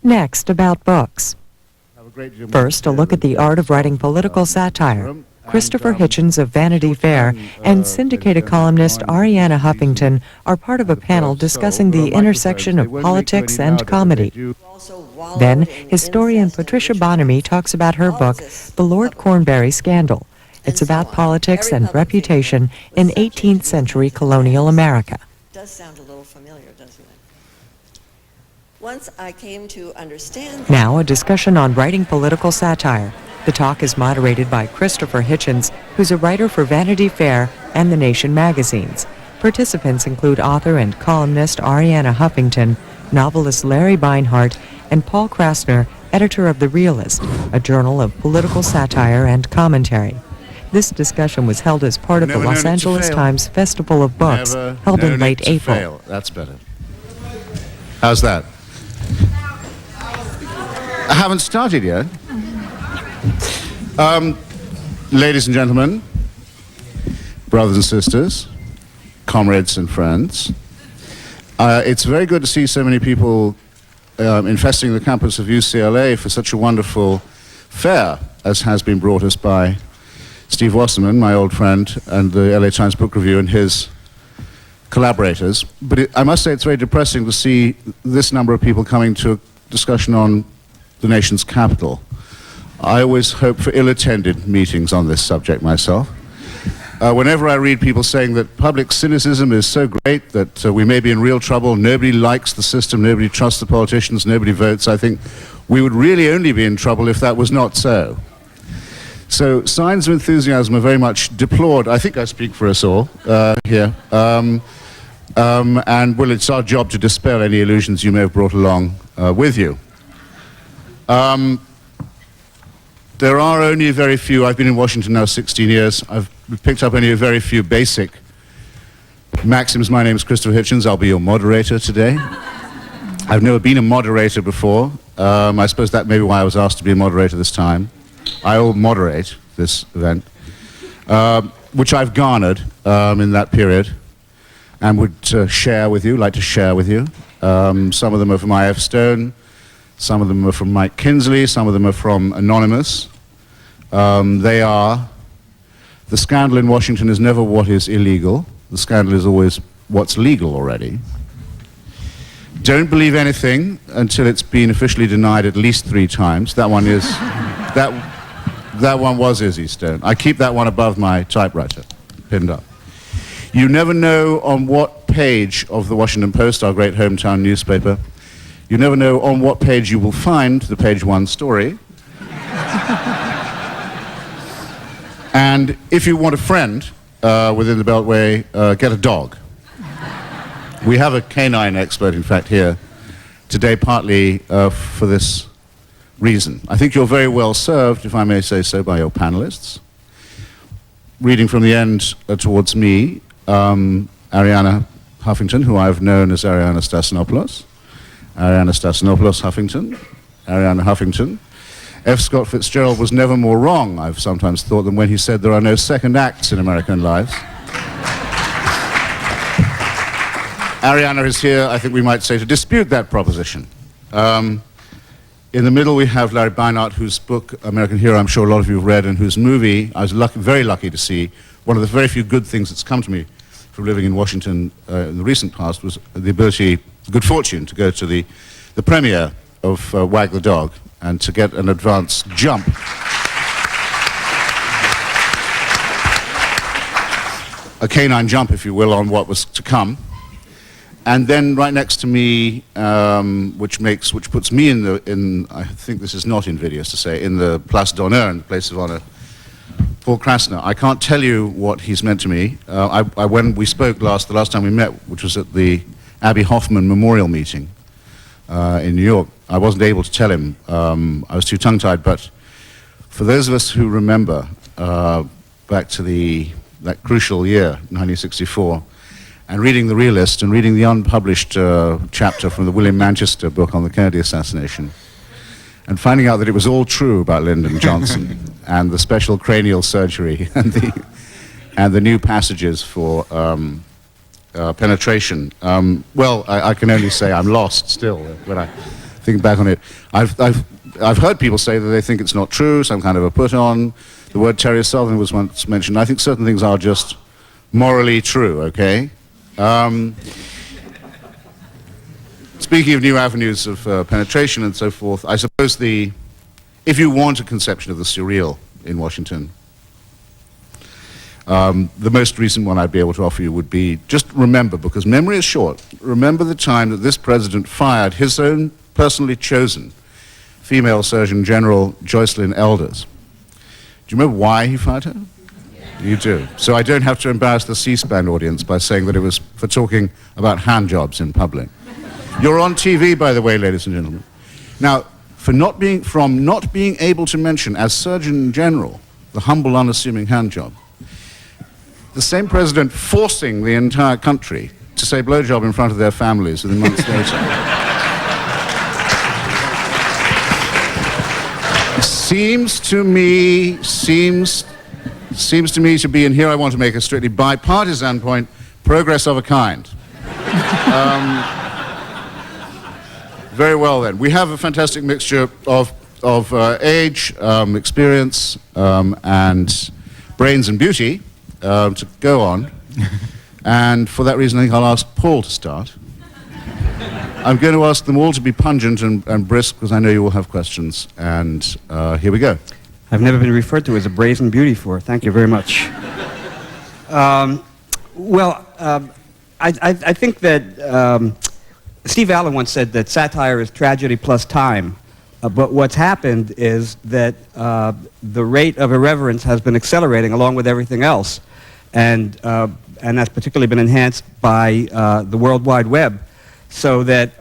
Next, about books. First, a look at the art of writing political satire. Christopher Hitchens of Vanity Fair and syndicated columnist Arianna Huffington are part of a panel discussing the intersection of politics and comedy. Then, historian Patricia Bonamy talks about her book, The Lord Cornbury Scandal. It's about politics and reputation in 18th century colonial America. It does sound a little familiar, doesn't it? Once I came to understand... Now, a discussion on writing political satire. The talk is moderated by Christopher Hitchens, who's a writer for Vanity Fair and The Nation magazines. Participants include author and columnist Arianna Huffington, novelist Larry Beinhart, and Paul Krasner, editor of The Realist, a journal of political satire and commentary. This discussion was held as part of the Los Angeles Times Festival of Books, held in late April. That's better. How's that? I haven't started yet. Ladies and gentlemen, brothers and sisters, comrades and friends, it's very good to see so many people infesting the campus of UCLA for such a wonderful fair as has been brought us by Steve Wasserman, my old friend, and the LA Times Book Review and his collaborators. But I must say it's very depressing to see this number of people coming to a discussion on the nation's capital. I always hope for ill-attended meetings on this subject myself. Whenever I read people saying that public cynicism is so great that we may be in real trouble, nobody likes the system, nobody trusts the politicians, nobody votes, I think we would really only be in trouble if that was not so. So signs of enthusiasm are very much deplored. I think I speak for us all here. And well, it's our job to dispel any illusions you may have brought along with you. There are only very few, I've been in Washington now 16 years, I've picked up only a very few basic maxims. My name is Christopher Hitchens, I'll be your moderator today. I've never been a moderator before. I suppose that may be why I was asked to be a moderator this time. I will moderate this event, which I've garnered in that period and would like to share with you. Some of them are from I.F. Stone, some of them are from Mike Kinsley, some of them are from Anonymous. They are, the scandal in Washington is never what is illegal. The scandal is always what's legal already. Don't believe anything until it's been officially denied at least 3 times. That one is, that one was Izzy Stone. I keep that one above my typewriter, pinned up. You never know on what page of the Washington Post, our great hometown newspaper, you never know on what page you will find the page 1 story. And if you want a friend within the Beltway, get a dog. We have a canine expert, in fact, here today, partly for this reason. I think you're very well served, if I may say so, by your panelists. Reading from the end towards me, Arianna Huffington, who I've known as Arianna Stassinopoulos. Arianna Stassinopoulos Huffington. Arianna Huffington. F. Scott Fitzgerald was never more wrong, I've sometimes thought, than when he said there are no second acts in American lives. Arianna is here, I think we might say, to dispute that proposition. In the middle we have Larry Beinhart, whose book, American Hero, I'm sure a lot of you have read, and whose movie I was very lucky to see. One of the very few good things that's come to me from living in Washington in the recent past was the good fortune to go to the premiere of Wag the Dog and to get an advance jump. A canine jump, if you will, on what was to come. And then right next to me, which puts me in I think this is not invidious to say, in the Place d'Honneur, in the place of honor, Paul Krasner. I can't tell you what he's meant to me. When we spoke the last time we met, which was at the Abby Hoffman Memorial meeting in New York, I wasn't able to tell him. I was too tongue-tied, but for those of us who remember back to that crucial year, 1964, and reading The Realist and reading the unpublished chapter from the William Manchester book on the Kennedy assassination, and finding out that it was all true about Lyndon Johnson and the special cranial surgery and the new passages for penetration. Well, I can only say I'm lost still when I think think back on it, I've heard people say that they think it's not true, some kind of a put-on. The word Terry Southern was once mentioned. I think certain things are just morally true, okay? Speaking of new avenues of penetration and so forth, I suppose if you want a conception of the surreal in Washington, the most recent one I'd be able to offer you would be, just remember, because memory is short, remember the time that this president fired his own personally chosen female Surgeon General, Joycelyn Elders. Do you remember why he fired her? You do. So I don't have to embarrass the C-SPAN audience by saying that it was for talking about hand jobs in public. You're on TV, by the way, ladies and gentlemen. Now, from not being able to mention as Surgeon General the humble, unassuming hand job, the same president forcing the entire country to say blowjob in front of their families within months later. Seems to me to be, and here I want to make a strictly bipartisan point, progress of a kind. Very well then. We have a fantastic mixture of age, experience, and brains and beauty to go on. And for that reason, I think I'll ask Paul to start. I'm going to ask them all to be pungent and brisk, because I know you all have questions. And here we go. I've never been referred to as a brazen beauty before. Thank you very much. I think that Steve Allen once said that satire is tragedy plus time. But what's happened is that the rate of irreverence has been accelerating along with everything else. And that's particularly been enhanced by the World Wide Web. So that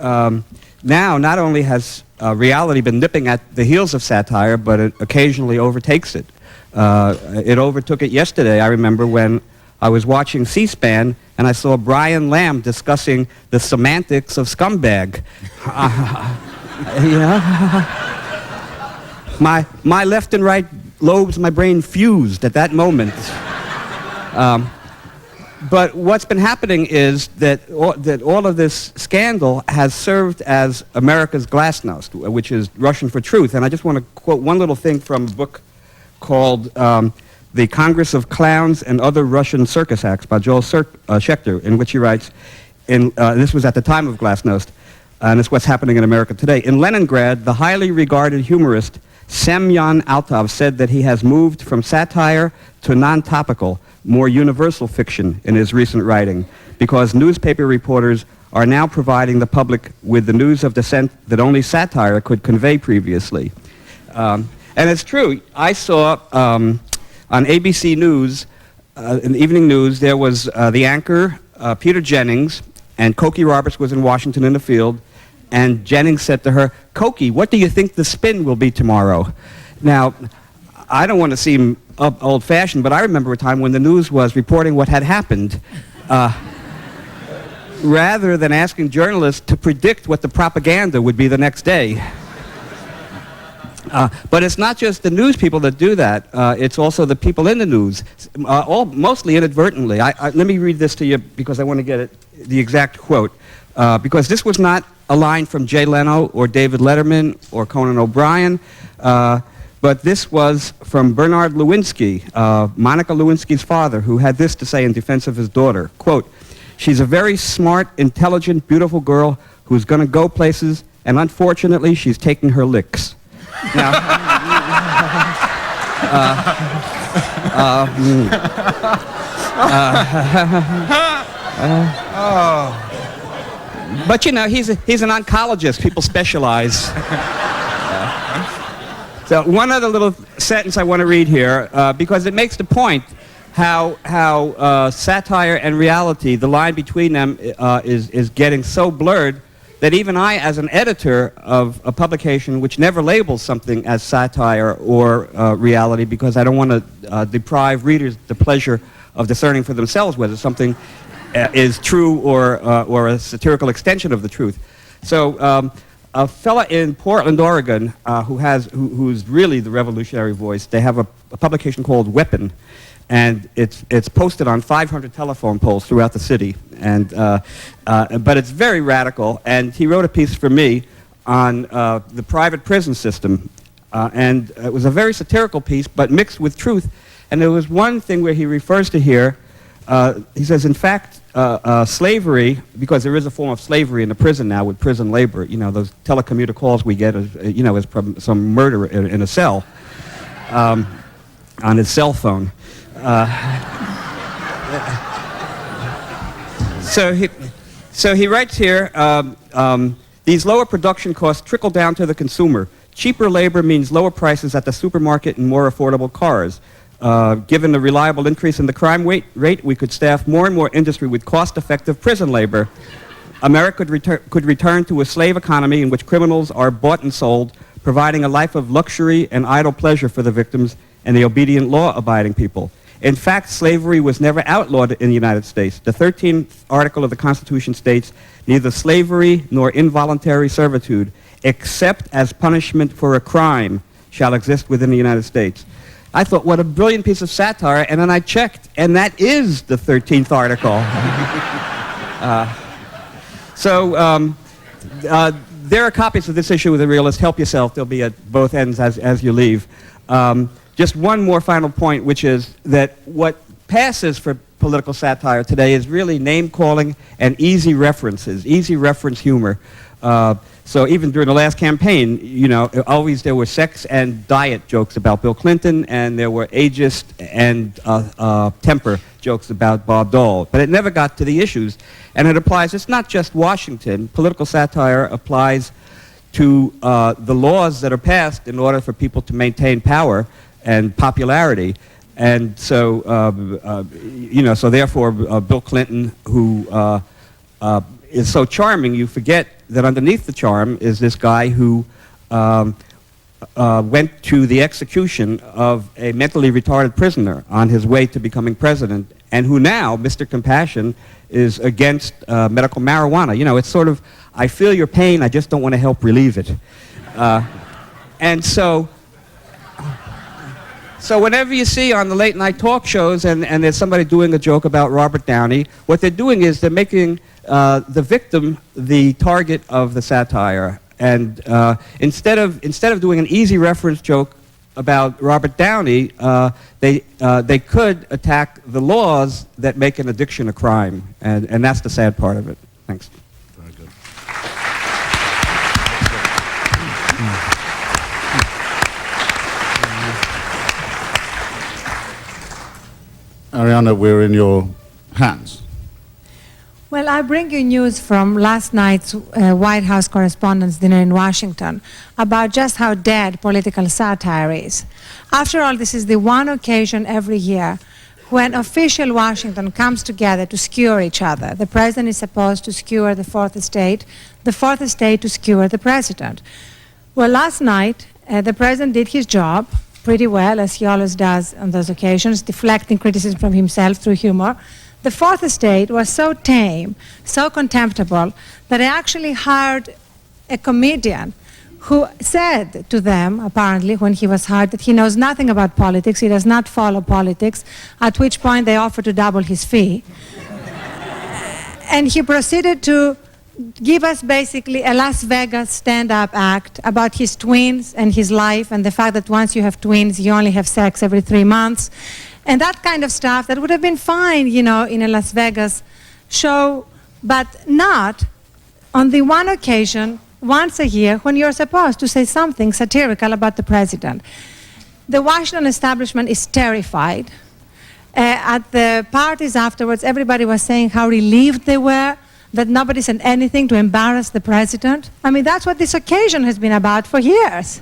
now not only has reality been nipping at the heels of satire, but it occasionally overtakes it. It overtook it yesterday, I remember, when I was watching C-SPAN and I saw Brian Lamb discussing the semantics of scumbag. My left and right lobes of my brain fused at that moment. But what's been happening is that all of this scandal has served as America's glasnost, which is Russian for truth. And I just want to quote one little thing from a book called The Congress of Clowns and Other Russian Circus Acts by Joel Schechter, in which he writes, this was at the time of glasnost, and it's what's happening in America today. In Leningrad, the highly regarded humorist Semyon Altov said that he has moved from satire to non-topical, more universal fiction in his recent writing, because newspaper reporters are now providing the public with the news of dissent that only satire could convey previously. And it's true. I saw on ABC News, in the evening news, there was the anchor, Peter Jennings, and Cokie Roberts was in Washington in the field, and Jennings said to her, "Cokie, what do you think the spin will be tomorrow?" Now, I don't want to seem old-fashioned, but I remember a time when the news was reporting what had happened, rather than asking journalists to predict what the propaganda would be the next day. But it's not just the news people that do that. It's also the people in the news, mostly inadvertently. Let me read this to you because I want to get the exact quote. Because this was not a line from Jay Leno or David Letterman or Conan O'Brien, but this was from Bernard Lewinsky, Monica Lewinsky's father, who had this to say in defense of his daughter. Quote, "She's a very smart, intelligent, beautiful girl who's going to go places, and unfortunately, she's taking her licks." Now, but you know, he's an oncologist. People specialize. So one other little sentence I want to read here, because it makes the point how satire and reality, the line between them is getting so blurred that even I, as an editor of a publication which never labels something as satire or reality, because I don't want to deprive readers the pleasure of discerning for themselves whether something is true or a satirical extension of the truth. So a fella in Portland, Oregon, who's really the revolutionary voice, they have a publication called Weapon, and it's posted on 500 telephone poles throughout the city, and but it's very radical. And he wrote a piece for me on the private prison system. And it was a very satirical piece, but mixed with truth. And there was one thing where he refers to here. He says, in fact, slavery, because there is a form of slavery in the prison now with prison labor, you know, those telecommuter calls we get, you know, as some murderer in a cell on his cell phone. So he writes here, these lower production costs trickle down to the consumer. Cheaper labor means lower prices at the supermarket and more affordable cars. Given the reliable increase in the crime rate, we could staff more and more industry with cost-effective prison labor. America could return to a slave economy in which criminals are bought and sold, providing a life of luxury and idle pleasure for the victims and the obedient, law-abiding people. In fact, slavery was never outlawed in the United States. The 13th article of the Constitution states, neither slavery nor involuntary servitude, except as punishment for a crime, shall exist within the United States. I thought, what a brilliant piece of satire, and then I checked, and that is the 13th article. There are copies of this issue of The Realist. Help yourself. They'll be at both ends as you leave. Just one more final point, which is that what passes for political satire today is really name-calling and easy references, easy reference humor. So even during the last campaign, you know, always there were sex and diet jokes about Bill Clinton, and there were ageist and temper jokes about Bob Dole. But it never got to the issues. And it applies, it's not just Washington. Political satire applies to the laws that are passed in order for people to maintain power and popularity. And so, you know, so therefore Bill Clinton, who is so charming, you forget that underneath the charm is this guy who went to the execution of a mentally retarded prisoner on his way to becoming president, and who now, Mr. Compassion, is against medical marijuana. You know, it's sort of, I feel your pain, I just don't want to help relieve it. And so whenever you see on the late night talk shows and there's somebody doing a joke about Robert Downey, what they're doing is they're making the victim the target of the satire. And instead of doing an easy reference joke about Robert Downey, they could attack the laws that make an addiction a crime. And that's the sad part of it. Thanks. Very good. Ariana, we're in your hands. Well, I bring you news from last night's White House Correspondents' Dinner in Washington about just how dead political satire is. After all, this is the one occasion every year when official Washington comes together to skewer each other. The president is supposed to skewer the fourth estate to skewer the president. Well, last night, the president did his job pretty well, as he always does on those occasions, deflecting criticism from himself through humor. The fourth estate was so tame, so contemptible, that I actually hired a comedian who said to them, apparently, when he was hired, that he knows nothing about politics, he does not follow politics, at which point they offered to double his fee. And he proceeded to give us basically a Las Vegas stand-up act about his twins and his life and the fact that once you have twins, you only have sex every 3 months. And that kind of stuff that would have been fine, you know, in a Las Vegas show, but not on the one occasion, once a year, when you're supposed to say something satirical about the president. The Washington establishment is terrified. At the parties afterwards, everybody was saying how relieved they were that nobody said anything to embarrass the president. I mean, that's what this occasion has been about for years.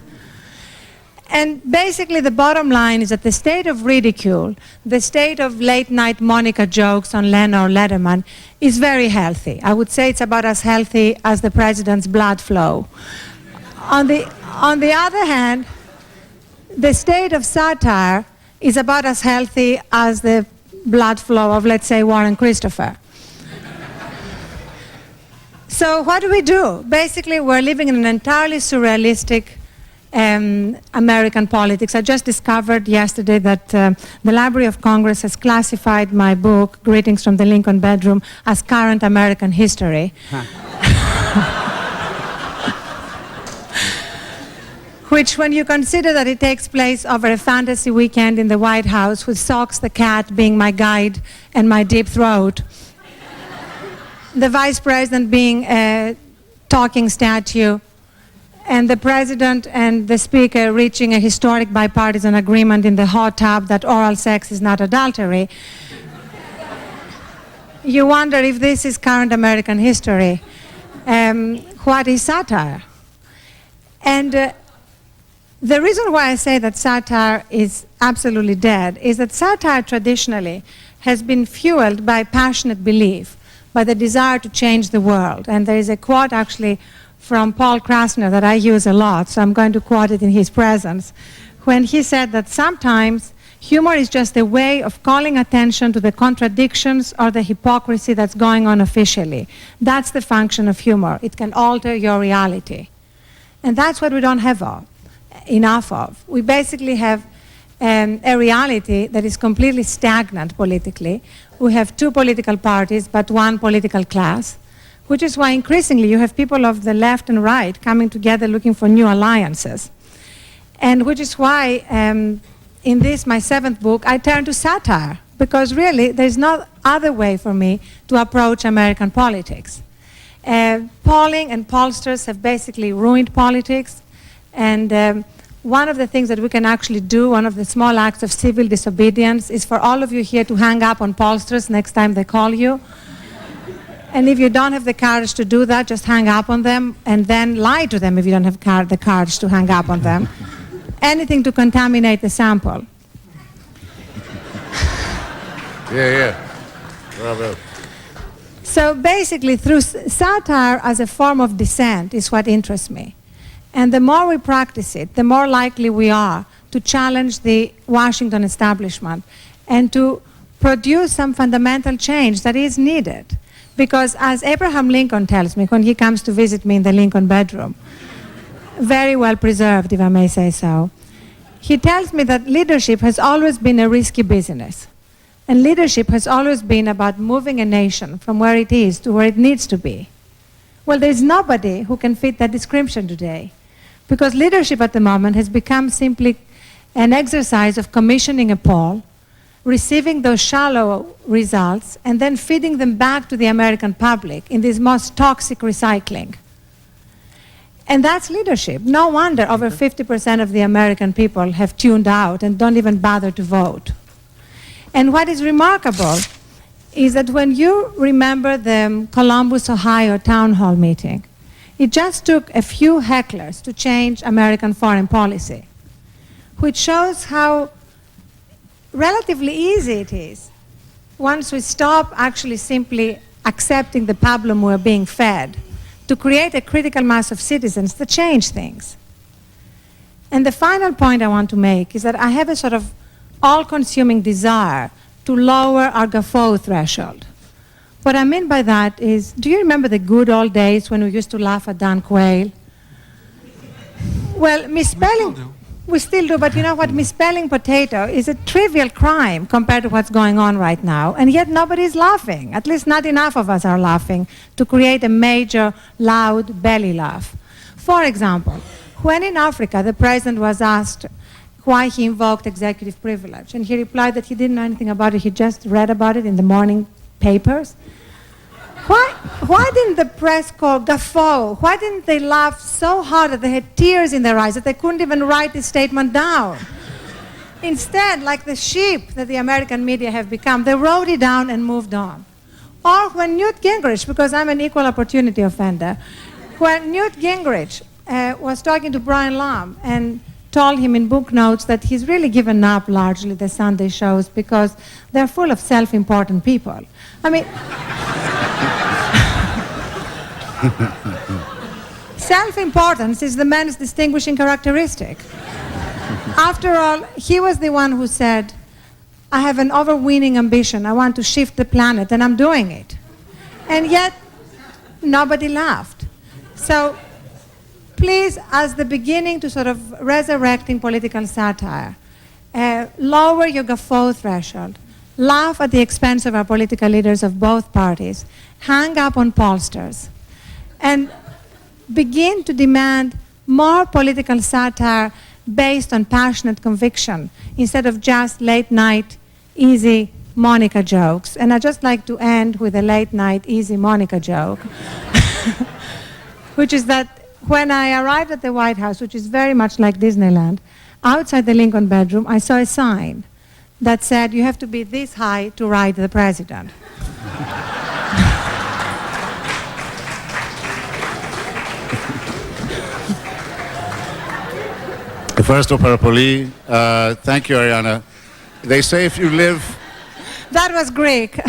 And basically the bottom line is that the state of ridicule, the state of late-night Monica jokes on Len or Letterman is very healthy. I would say it's about as healthy as the president's blood flow. On the other hand, the state of satire is about as healthy as the blood flow of, let's say, Warren Christopher. So what do? Basically, we're living in an entirely surrealistic American politics. I just discovered yesterday that the Library of Congress has classified my book, Greetings from the Lincoln Bedroom, as current American history. which, when you consider that it takes place over a fantasy weekend in the White House, with Socks the cat being my guide and my deep throat, the vice president being a talking statue, and the president and the speaker reaching a historic bipartisan agreement in the hot tub that oral sex is not adultery, you wonder if this is current American history. What is satire? And the reason why I say that satire is absolutely dead is that satire traditionally has been fueled by passionate belief, by the desire to change the world. And there is a quote actually from Paul Krasner that I use a lot, so I'm going to quote it in his presence, when he said that sometimes humor is just a way of calling attention to the contradictions or the hypocrisy that's going on officially. That's the function of humor. It can alter your reality. And that's what we don't have enough of. We basically have a reality that is completely stagnant politically. We have two political parties, but one political class, which is why increasingly you have people of the left and right coming together looking for new alliances. And which is why in this, my 7th book, I turn to satire, because really there's no other way for me to approach American politics. Polling and pollsters have basically ruined politics, and one of the things that we can actually do, one of the small acts of civil disobedience, is for all of you here to hang up on pollsters next time they call you. And if you don't have the courage to do that, just hang up on them and then lie to them if you don't have the courage to hang up on them. Anything to contaminate the sample. Yeah. Bravo. So basically, through satire as a form of dissent is what interests me. And the more we practice it, the more likely we are to challenge the Washington establishment and to produce some fundamental change that is needed. Because as Abraham Lincoln tells me when he comes to visit me in the Lincoln bedroom, very well preserved, if I may say so, he tells me that leadership has always been a risky business. And leadership has always been about moving a nation from where it is to where it needs to be. Well, there's nobody who can fit that description today, because leadership at the moment has become simply an exercise of commissioning a poll, receiving those shallow results, and then feeding them back to the American public in this most toxic recycling. And that's leadership. No wonder over 50% of the American people have tuned out and don't even bother to vote. And what is remarkable is that when you remember the Columbus, Ohio town hall meeting, it just took a few hecklers to change American foreign policy, which shows how relatively easy it is once we stop actually simply accepting the pablum we're being fed to create a critical mass of citizens that change things. And the final point I want to make is that I have a sort of all-consuming desire to lower our guffaw threshold. What I mean by that is, do you remember the good old days when we used to laugh at Dan Quayle? Well, misspelling... We still do, but you know what? Misspelling potato is a trivial crime compared to what's going on right now, and yet nobody's laughing. At least not enough of us are laughing to create a major, loud belly laugh. For example, when in Africa the president was asked why he invoked executive privilege, and he replied that he didn't know anything about it, he just read about it in the morning papers. Why didn't the press call guffaw? Why didn't they laugh so hard that they had tears in their eyes that they couldn't even write the statement down? Instead, like the sheep that the American media have become, they wrote it down and moved on. Or when Newt Gingrich, because I'm an equal opportunity offender, when Newt Gingrich was talking to Brian Lamb and told him in book notes that he's really given up largely the Sunday shows because they're full of self-important people. I mean... Self-importance is the man's distinguishing characteristic. After all, he was the one who said, I have an overweening ambition. I want to shift the planet, and I'm doing it. And yet, nobody laughed. So, please, as the beginning to sort of resurrecting political satire, lower your guffaw threshold. Laugh at the expense of our political leaders of both parties. Hang up on pollsters. And begin to demand more political satire based on passionate conviction instead of just late night, easy Monica jokes. And I'd just like to end with a late night, easy Monica joke, which is that when I arrived at the White House, which is very much like Disneyland, outside the Lincoln bedroom, I saw a sign that said, "You have to be this high to ride the president." First per poli. Thank you, Ariana. They say if you live... That was Greek.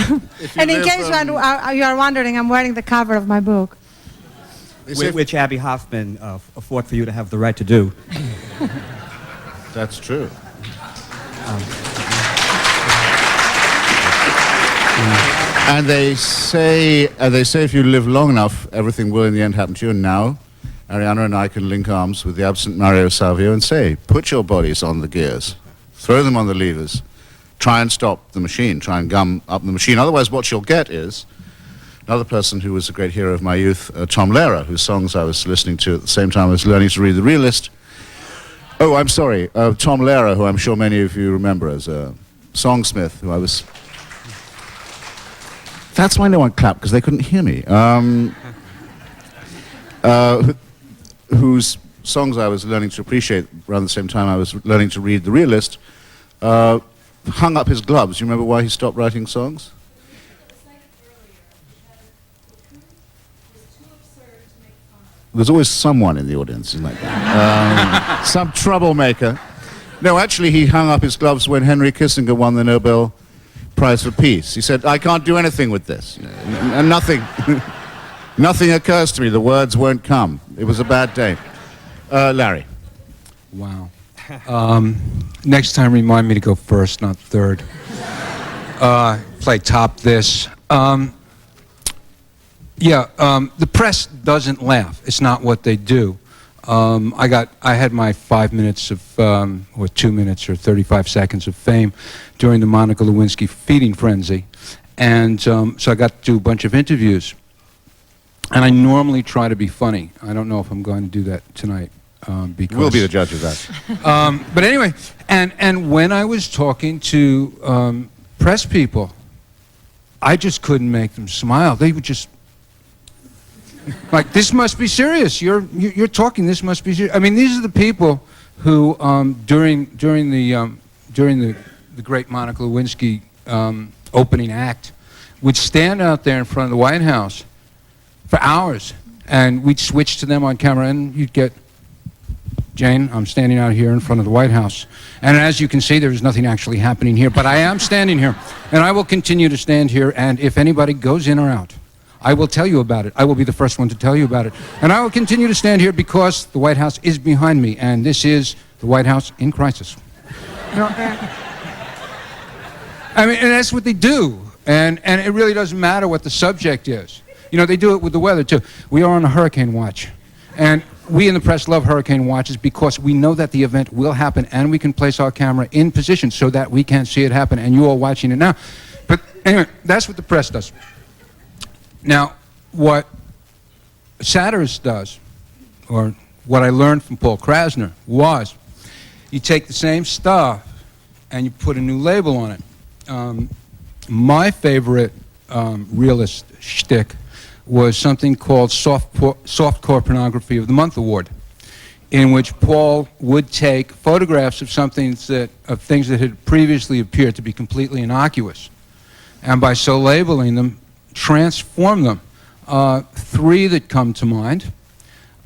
And in case you are wondering, I'm wearing the cover of my book. Which Abby Hoffman fought for you to have the right to do. That's true. And they say if you live long enough, everything will in the end happen to you. And now, Ariana and I can link arms with the absent Mario Savio and say, put your bodies on the gears, throw them on the levers, try and stop the machine, try and gum up the machine. Otherwise, what you'll get is another person who was a great hero of my youth, Tom Lehrer, whose songs I was listening to at the same time I was learning to read The Realist. Oh, I'm sorry, Tom Lehrer, who I'm sure many of you remember as a songsmith, who I was... That's why no one clapped, because they couldn't hear me. Whose songs I was learning to appreciate around the same time I was learning to read The Realist, hung up his gloves. You remember why he stopped writing songs? There's always someone in the audience like that. Some troublemaker. No, actually, he hung up his gloves when Henry Kissinger won the Nobel Prize for Peace. He said, I can't do anything with this. And nothing, nothing occurs to me. The words won't come. It was a bad day. Larry. Wow. Next time, remind me to go first, not third. Play top this. The press doesn't laugh. It's not what they do. I had my 5 minutes of, or 2 minutes or 35 seconds of fame during the Monica Lewinsky feeding frenzy. And so I got to do a bunch of interviews. And I normally try to be funny. I don't know if I'm going to do that tonight. Because We'll be the judge of that. but anyway, and when I was talking to press people, I just couldn't make them smile. They would just... like, this must be serious. You're talking. This must be serious. I mean, these are the people who during the great Monica Lewinsky opening act would stand out there in front of the White House for hours, and we'd switch to them on camera, and you'd get, Jane, I'm standing out here in front of the White House, and as you can see, there is nothing actually happening here, but I am standing here, and I will continue to stand here, and if anybody goes in or out, I will tell you about it. I will be the first one to tell you about it. And I will continue to stand here because the White House is behind me, and this is the White House in crisis. You know, I mean, and that's what they do. And it really doesn't matter what the subject is. You know, they do it with the weather, too. We are on a hurricane watch. And we in the press love hurricane watches because we know that the event will happen, and we can place our camera in position so that we can see it happen, and you are watching it now. But anyway, that's what the press does. Now, what a satirist does, or what I learned from Paul Krasner, was you take the same stuff and you put a new label on it. My favorite realist shtick was something called Softcore Pornography of the Month Award, in which Paul would take photographs of things that had previously appeared to be completely innocuous, and by so labeling them, transform them. Three that come to mind.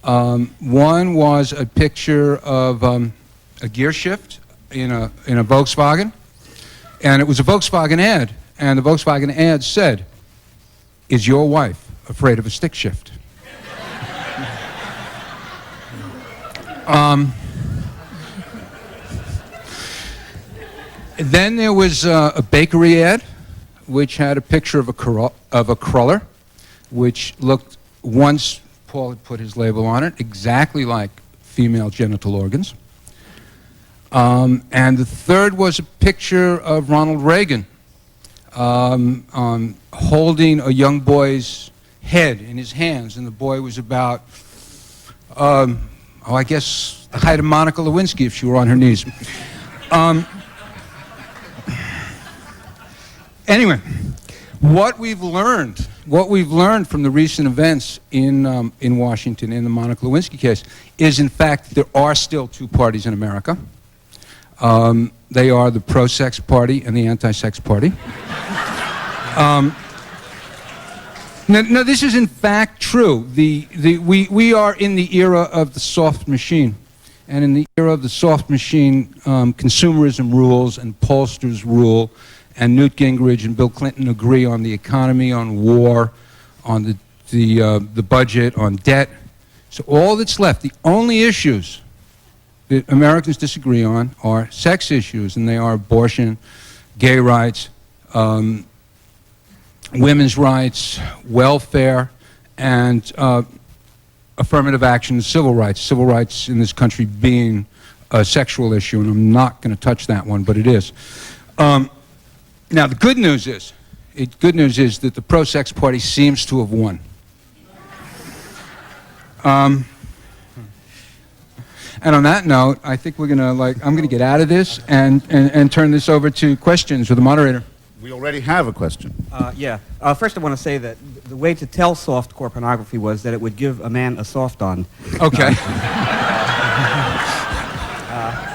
One was a picture of a gear shift in a Volkswagen, and it was a Volkswagen ad, and the Volkswagen ad said, "Is your wife afraid of a stick shift?" Then there was a bakery ad, which had a picture of a cruller, which looked, once Paul had put his label on it, exactly like female genital organs. And the third was a picture of Ronald Reagan holding a young boy's head in his hands, and the boy was about Oh, I guess the height of Monica Lewinsky if she were on her knees. Anyway, what we've learned from the recent events in Washington in the Monica Lewinsky case is, in fact, there are still two parties in America. They are the pro-sex party and the anti-sex party. Now, this is in fact true. We are in the era of the soft machine. And in the era of the soft machine, consumerism rules and pollsters rule, and Newt Gingrich and Bill Clinton agree on the economy, on war, on the budget, on debt. So all that's left, the only issues that Americans disagree on are sex issues, and they are abortion, gay rights, women's rights, welfare, and affirmative action and civil rights. Civil rights in this country being a sexual issue, and I'm not going to touch that one, but it is. Now, the good news is that the pro-sex party seems to have won. And on that note, I think we're gonna I'm gonna get out of this and turn this over to questions with the moderator. We already have a question. Yeah. First, I want to say that the way to tell softcore pornography was that it would give a man a soft on. Okay.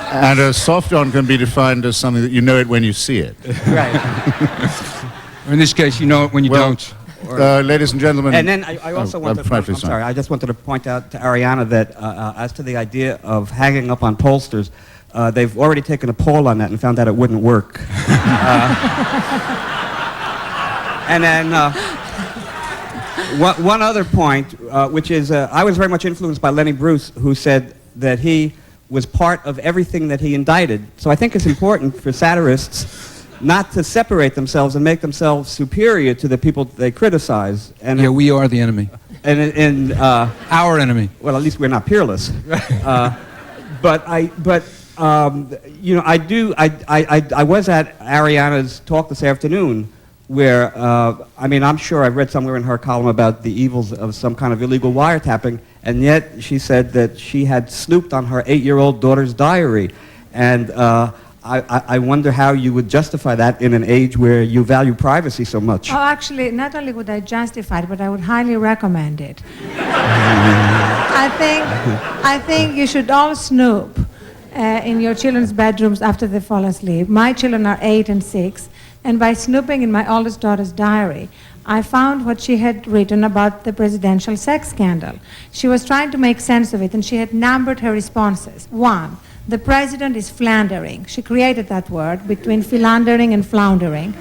And a soft on can be defined as something that you know it when you see it. Right. Or in this case, you know it when you don't. Ladies and gentlemen. And then I also wanted to, I'm sorry, I just wanted to point out to Ariana that as to the idea of hanging up on pollsters, they've already taken a poll on that and found out it wouldn't work. And then one other point, which is I was very much influenced by Lenny Bruce, who said that he was part of everything that he indicted. So I think it's important for satirists not to separate themselves and make themselves superior to the people they criticize. And yeah, we are the enemy. And our enemy. Well, at least we're not peerless. But you know, I was at Ariana's talk this afternoon, where I mean, I'm sure I've read somewhere in her column about the evils of some kind of illegal wiretapping, and yet she said that she had snooped on her 8-year-old daughter's diary, and I wonder how you would justify that in an age where you value privacy so much. Oh, actually, not only would I justify it, but I would highly recommend it. I think you should all snoop in your children's bedrooms after they fall asleep. My children are 8 and 6, and by snooping in my oldest daughter's diary, I found what she had written about the presidential sex scandal. She was trying to make sense of it, and she had numbered her responses. 1, the president is floundering. She created that word between philandering and floundering.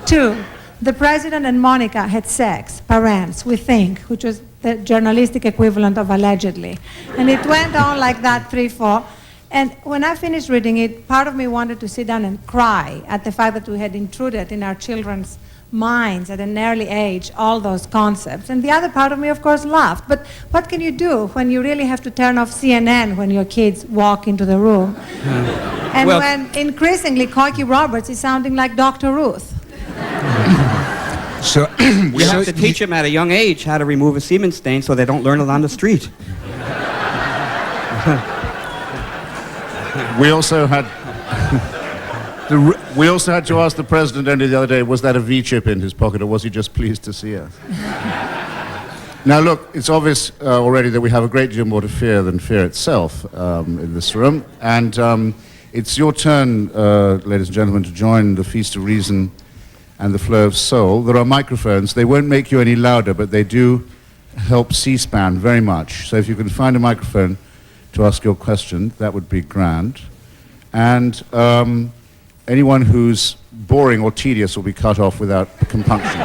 2, the president and Monica had sex, parents, we think, which was the journalistic equivalent of allegedly. And it went on like that 3, 4. And when I finished reading it, part of me wanted to sit down and cry at the fact that we had intruded in our children's minds at an early age all those concepts. And the other part of me, of course, laughed. But what can you do when you really have to turn off CNN when your kids walk into the room? And well, when increasingly Cocky Roberts is sounding like Dr. Ruth. So we have to teach them at a young age how to remove a semen stain so they don't learn it on the street. We also had to ask the president only the other day, was that a V-chip in his pocket, or was he just pleased to see us? Now look, it's obvious already that we have a great deal more to fear than fear itself in this room, and it's your turn, ladies and gentlemen, to join the Feast of Reason and the Flow of Soul. There are microphones. They won't make you any louder, but they do help C-SPAN very much. So if you can find a microphone to ask your question, that would be grand. And anyone who's boring or tedious will be cut off without compunction.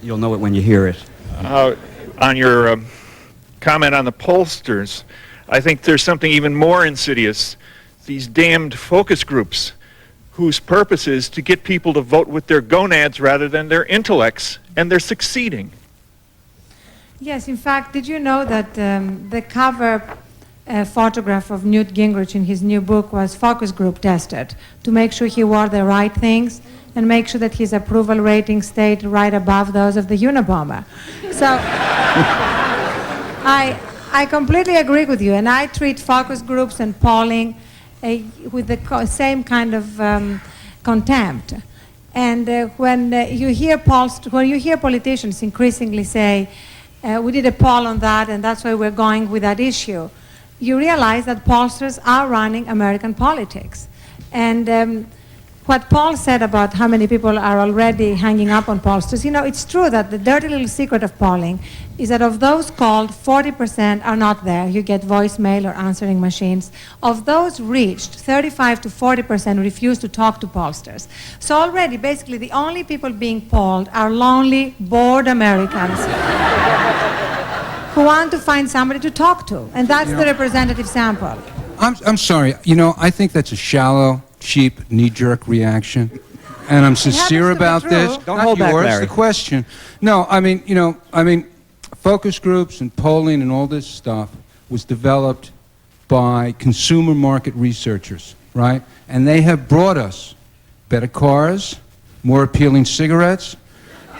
You'll know it when you hear it. On your comment on the pollsters, I think there's something even more insidious. These damned focus groups whose purpose is to get people to vote with their gonads rather than their intellects, and they're succeeding. Yes, in fact, did you know that the cover photograph of Newt Gingrich in his new book was focus group tested to make sure he wore the right things? and make sure that his approval rating stayed right above those of the Unabomber. So I completely agree with you, and I treat focus groups and polling with the same kind of contempt. And when you hear politicians increasingly say, we did a poll on that, and that's why we're going with that issue, you realize that pollsters are running American politics. And what Paul said about how many people are already hanging up on pollsters, you know, it's true that the dirty little secret of polling is that of those called, 40% are not there. You get voicemail or answering machines. Of those reached, 35 to 40% refuse to talk to pollsters. So already, basically, the only people being polled are lonely, bored Americans who want to find somebody to talk to. And that's the representative sample. I'm sorry. You know, I think that's a shallow, cheap, knee-jerk reaction. And I'm sincere about this. Don't hold back, Larry. The question. No, I mean, you know, focus groups and polling and all this stuff was developed by consumer market researchers, right? And they have brought us better cars, more appealing cigarettes,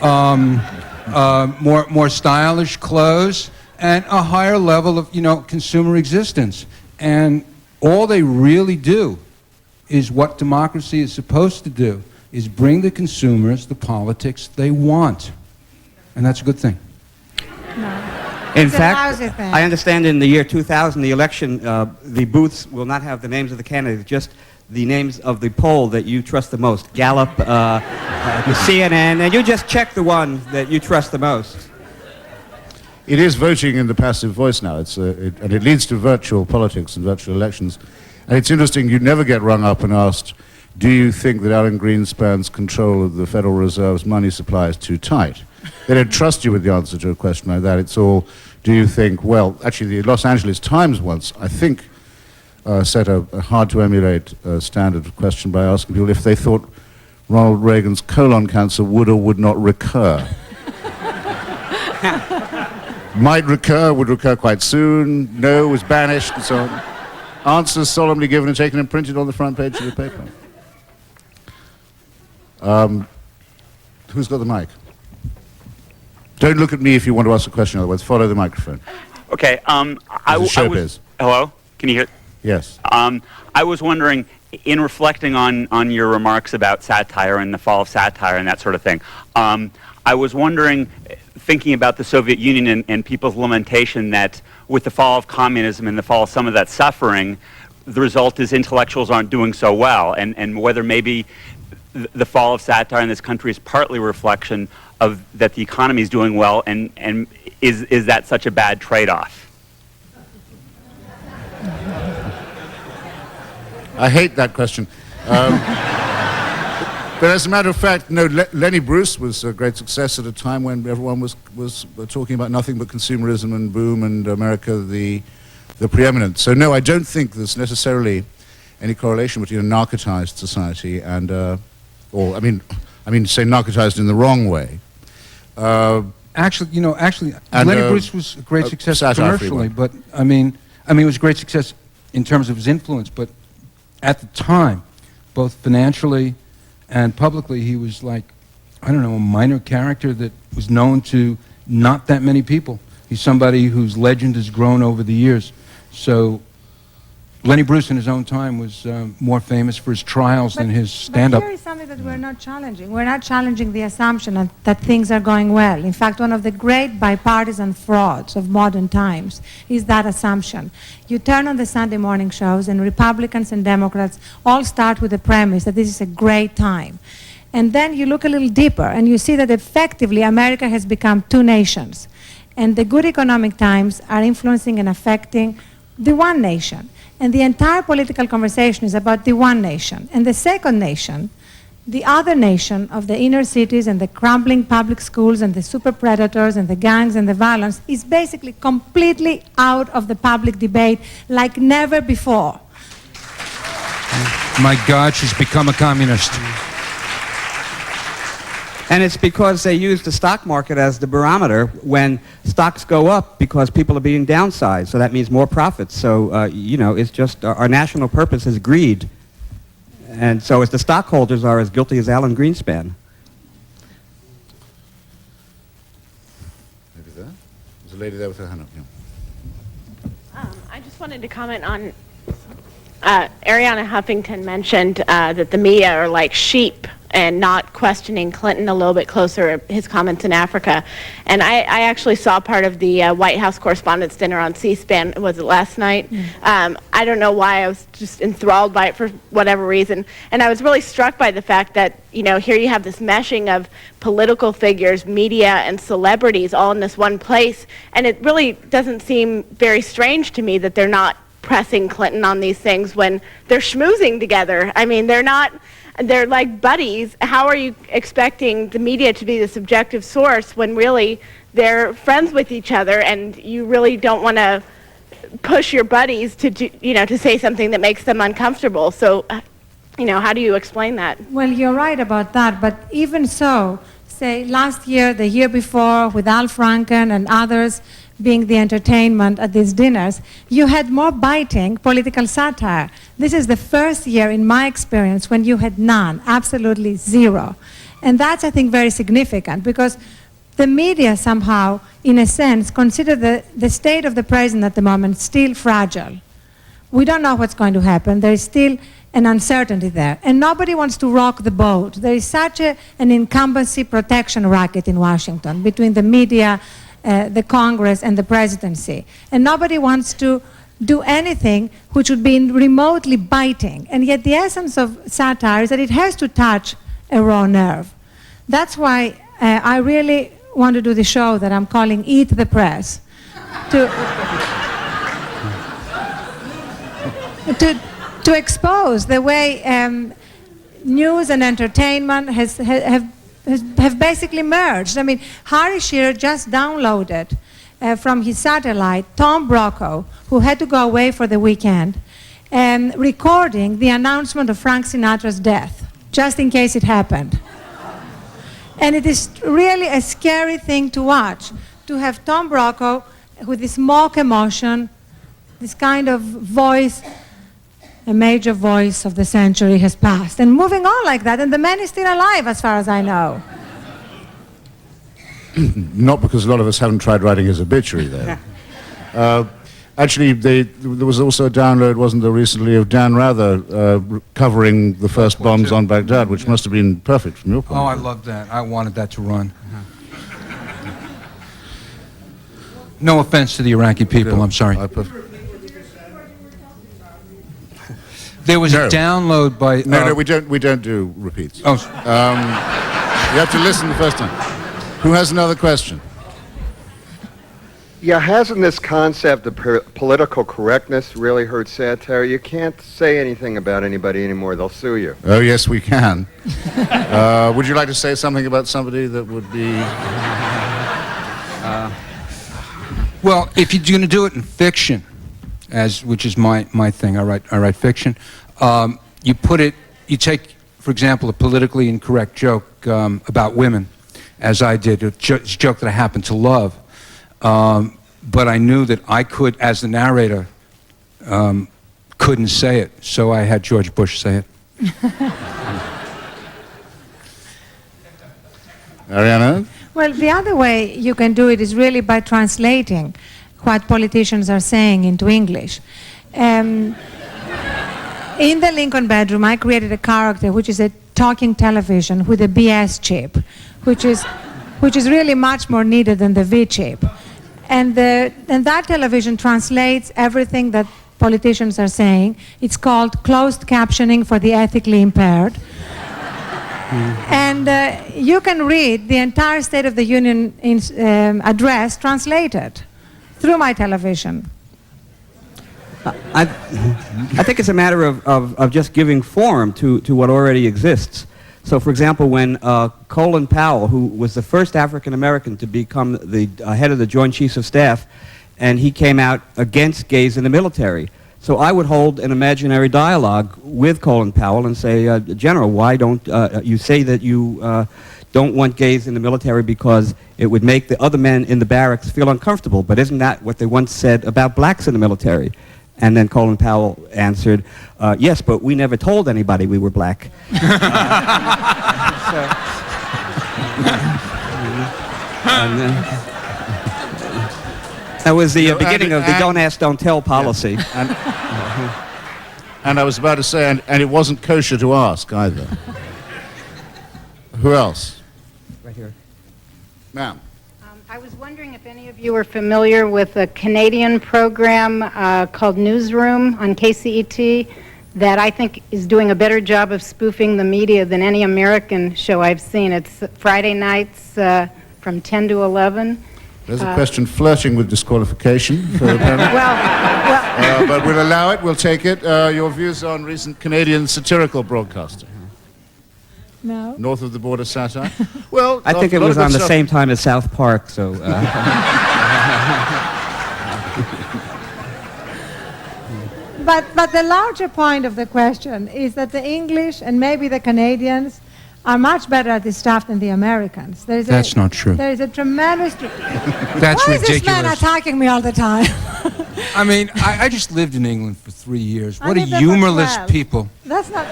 more stylish clothes, and a higher level of, you know, consumer existence. And all they really do is what democracy is supposed to do, is bring the consumers the politics they want. And that's a good thing. No. In It's a fact, lousy thing. I understand in the year 2000, the election, the booths will not have the names of the candidates, just the names of the poll that you trust the most. Gallup, the CNN, and you just check the one that you trust the most. It is voting in the passive voice now, and it leads to virtual politics and virtual elections. And it's interesting, you never get rung up and asked, do you think that Alan Greenspan's control of the Federal Reserve's money supply is too tight? They don't trust you with the answer to a question like that. It's all, do you think, well, actually the Los Angeles Times once, I think, set a hard-to-emulate standard question by asking people if they thought Ronald Reagan's colon cancer would or would not recur. Might recur, would recur quite soon, no, was banished, and so on. Answers solemnly given and taken and printed on the front page of the paper. Who's got the mic? Don't look at me if you want to ask a question, otherwise follow the microphone. Okay, I was... Hello? Can you hear? Yes. I was wondering, in reflecting on your remarks about satire and the fall of satire and that sort of thing, I was wondering, thinking about the Soviet Union and people's lamentation that with the fall of communism and the fall of some of that suffering, the result is intellectuals aren't doing so well, and whether maybe the fall of satire in this country is partly a reflection of that the economy is doing well, and is that such a bad trade-off? I hate that question. But as a matter of fact, no, Lenny Bruce was a great success at a time when everyone was talking about nothing but consumerism and boom and America the preeminent. So no, I don't think there's necessarily any correlation between a narcotized society and, or I mean, say narcotized in the wrong way. Actually, Lenny Bruce was a great success commercially, but I mean, it was a great success in terms of his influence. But at the time, both financially and publicly, he was like, I don't know, a minor character that was known to not that many people. He's somebody whose legend has grown over the years. So Lenny Bruce in his own time was more famous for his trials than his stand-up. But here is something that we're not challenging. We're not challenging the assumption that things are going well. In fact, one of the great bipartisan frauds of modern times is that assumption. You turn on the Sunday morning shows, and Republicans and Democrats all start with the premise that this is a great time. And then you look a little deeper, and you see that effectively America has become two nations. And the good economic times are influencing and affecting the one nation. And the entire political conversation is about the one nation. And the second nation, the other nation of the inner cities and the crumbling public schools and the super predators and the gangs and the violence, is basically completely out of the public debate like never before. My God, she's become a communist. And it's because they use the stock market as the barometer when stocks go up because people are being downsized. So that means more profits. So, it's just our national purpose is greed. And so as the stockholders are as guilty as Alan Greenspan. Maybe there? There's a lady there with her hand up. Yeah. I just wanted to comment on Ariana Huffington mentioned that the media are like sheep and not questioning Clinton a little bit closer, his comments in Africa. And I actually saw part of the White House Correspondents' Dinner on C-SPAN, was it last night? I don't know why, I was just enthralled by it for whatever reason. And I was really struck by the fact that, you know, here you have this meshing of political figures, media, and celebrities all in this one place. And it really doesn't seem very strange to me that they're not pressing Clinton on these things when they're schmoozing together. I mean, they're like buddies. How are you expecting the media to be the subjective source when really they're friends with each other, and you really don't want to push your buddies to do, you know, to say something that makes them uncomfortable? So, you know, how do you explain that? Well, you're right about that, but even so, say last year, the year before, with Al Franken and others being the entertainment at these dinners, you had more biting political satire. This is the first year in my experience when you had none, absolutely zero. And that's, I think, very significant, because the media somehow, in a sense, consider the state of the president at the moment still fragile. We don't know what's going to happen. There is still an uncertainty there. And nobody wants to rock the boat. There is such an incumbency protection racket in Washington between the media, the Congress, and the presidency. And nobody wants to do anything which would be remotely biting. And yet the essence of satire is that it has to touch a raw nerve. That's why I really want to do the show that I'm calling Eat the Press. To expose the way news and entertainment have basically merged. I mean, Harry Shearer just downloaded from his satellite Tom Brokaw, who had to go away for the weekend, recording the announcement of Frank Sinatra's death, just in case it happened. And it is really a scary thing to watch, to have Tom Brokaw with this mock emotion, this kind of voice. A major voice of the century has passed, and moving on like that, and the man is still alive as far as I know. Not because a lot of us haven't tried writing his obituary, though. Actually, there was also a download, wasn't there, recently, of Dan Rather covering the first bombs on Baghdad, which must have been perfect from your point of view. Oh, I loved that. I wanted that to run. No offense to the Iraqi people, I'm sorry. There was a download by... No, we don't do repeats. Oh. You have to listen the first time. Who has another question? Yeah, hasn't this concept of political correctness really hurt satire? You can't say anything about anybody anymore. They'll sue you. Oh, yes, we can. Would you like to say something about somebody that would be... Well, if you're going to do it in fiction, which is my thing, I write fiction, you take, for example, a politically incorrect joke about women, as I did, a joke that I happen to love, but I knew that I could, as the narrator, couldn't say it, so I had George Bush say it. Ariana? Well, the other way you can do it is really by translating what politicians are saying into English. In the Lincoln bedroom, I created a character which is a talking television with a BS chip, which is really much more needed than the V chip. And that television translates everything that politicians are saying. It's called closed captioning for the ethically impaired. And you can read the entire State of the Union address translated through my television. I think it's a matter of just giving form to what already exists. So, for example, when Colin Powell, who was the first African American to become the head of the Joint Chiefs of Staff, and he came out against gays in the military. So I would hold an imaginary dialogue with Colin Powell and say, General, why don't you say that you don't want gays in the military because it would make the other men in the barracks feel uncomfortable, but isn't that what they once said about blacks in the military? And then Colin Powell answered, yes, but we never told anybody we were black. That was the beginning of the don't ask, don't tell policy. Yeah. And I was about to say, and it wasn't kosher to ask either. Who else? Right here. Ma'am. I was wondering if any of you are familiar with a Canadian program called Newsroom on KCET that I think is doing a better job of spoofing the media than any American show I've seen. It's Friday nights from 10 to 11. There's a question flirting with disqualification for the panel. But we'll allow it, we'll take it. Your views on recent Canadian satirical broadcasting? No. North of the border satire? Well, I think it was on the same time as South Park, so... But the larger point of the question is that the English and maybe the Canadians are much better at this stuff than the Americans. That's not true. There is a tremendous... That's Why ridiculous. is this man attacking me all the time? I mean, I just lived in England for 3 years. I What a lived there for humorless 12. people. That's not...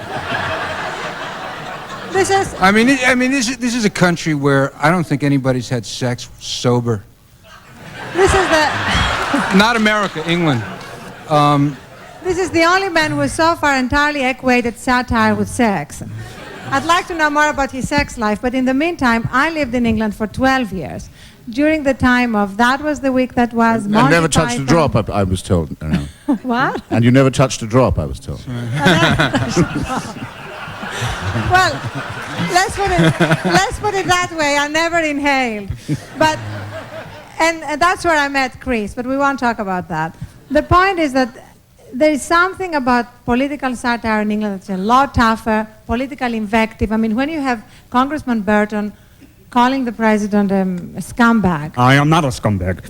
This is... I mean, this is a country where I don't think anybody's had sex sober. This is the... Not America, England. This is the only man who has so far entirely equated satire with sex. I'd like to know more about his sex life, but in the meantime, I lived in England for 12 years. During the time of That Was the Week That Was, And Monty never touched a Python- drop, I was told. What? And you never touched a drop, I was told. Well, let's put it that way. I never inhaled. But, and that's where I met Chris, but we won't talk about that. The point is that there is something about political satire in England that's a lot tougher, political invective. I mean, when you have Congressman Burton calling the president a scumbag. I am not a scumbag.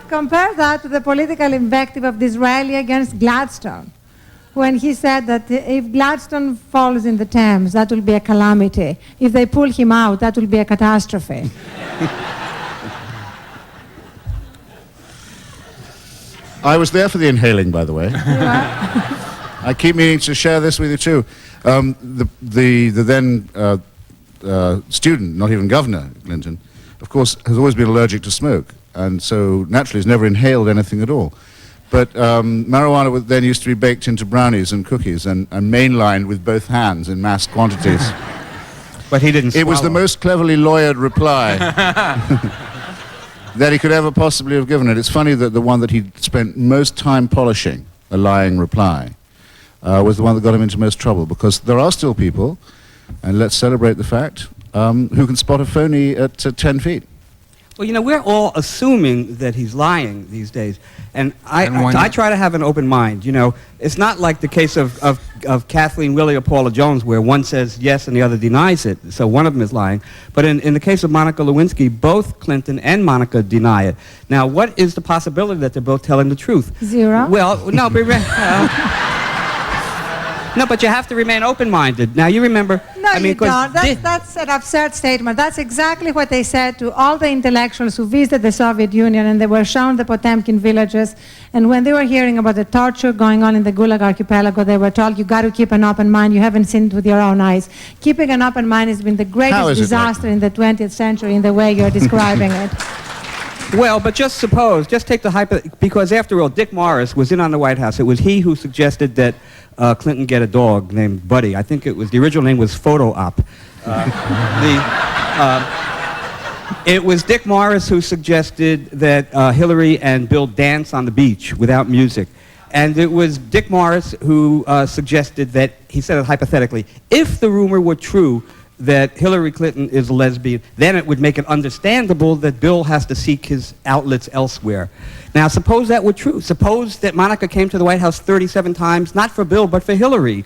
compare that to the political invective of Disraeli against Gladstone, when he said that if Gladstone falls in the Thames, that will be a calamity. If they pull him out, that will be a catastrophe. I was there for the inhaling, by the way. I keep meaning to share this with you too. The then student, not even Governor Clinton, of course, has always been allergic to smoke, and so naturally has never inhaled anything at all. But marijuana then used to be baked into brownies and cookies and mainlined with both hands in mass quantities. But he didn't It was the swallow. most cleverly lawyered reply that he could ever possibly have given it. It's funny that the one that he spent most time polishing, a lying reply, was the one that got him into most trouble, because there are still people, and let's celebrate the fact, who can spot a phony at 10 feet. Well, you know, we're all assuming that he's lying these days. And why I not? try to have an open mind, you know. It's not like the case of Kathleen Willey or Paula Jones, where one says yes and the other denies it, so one of them is lying. But in the case of Monica Lewinsky, both Clinton and Monica deny it. Now, what is the possibility that they're both telling the truth? Zero. Well, no, but... No, but you have to remain open-minded. Now, you remember... No, I mean, you 'cause don't. That's an absurd statement. That's exactly what they said to all the intellectuals who visited the Soviet Union, and they were shown the Potemkin villages. And when they were hearing about the torture going on in the Gulag archipelago, they were told, you got to keep an open mind. You haven't seen it with your own eyes. Keeping an open mind has been the greatest disaster in the 20th century in the way you're describing it. Well, but just suppose, just take the because after all, Dick Morris was in on the White House. It was he who suggested that Clinton get a dog named Buddy. I think the original name was Photo Op. It was Dick Morris who suggested that Hillary and Bill dance on the beach without music. And it was Dick Morris who suggested that, he said it hypothetically, if the rumor were true that Hillary Clinton is a lesbian, then it would make it understandable that Bill has to seek his outlets elsewhere. Now, suppose that were true. Suppose that Monica came to the White House 37 times, not for Bill, but for Hillary.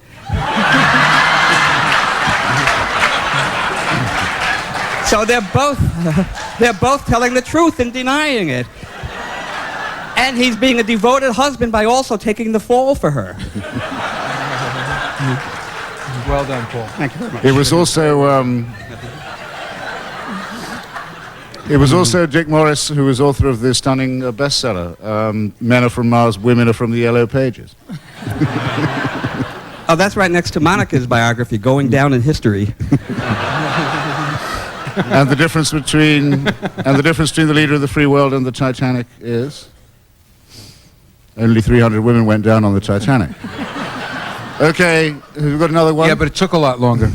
So they're both telling the truth and denying it. And he's being a devoted husband by also taking the fall for her. Well done, Paul. Thank you very much. It was also It was also Dick Morris who was author of the stunning bestseller, Men Are From Mars, Women Are From the Yellow Pages. Oh, that's right next to Monica's biography, Going Down in History. And the difference between the leader of the free world and the Titanic is only 300 women went down on the Titanic. Okay, have we got another one? Yeah, but it took a lot longer.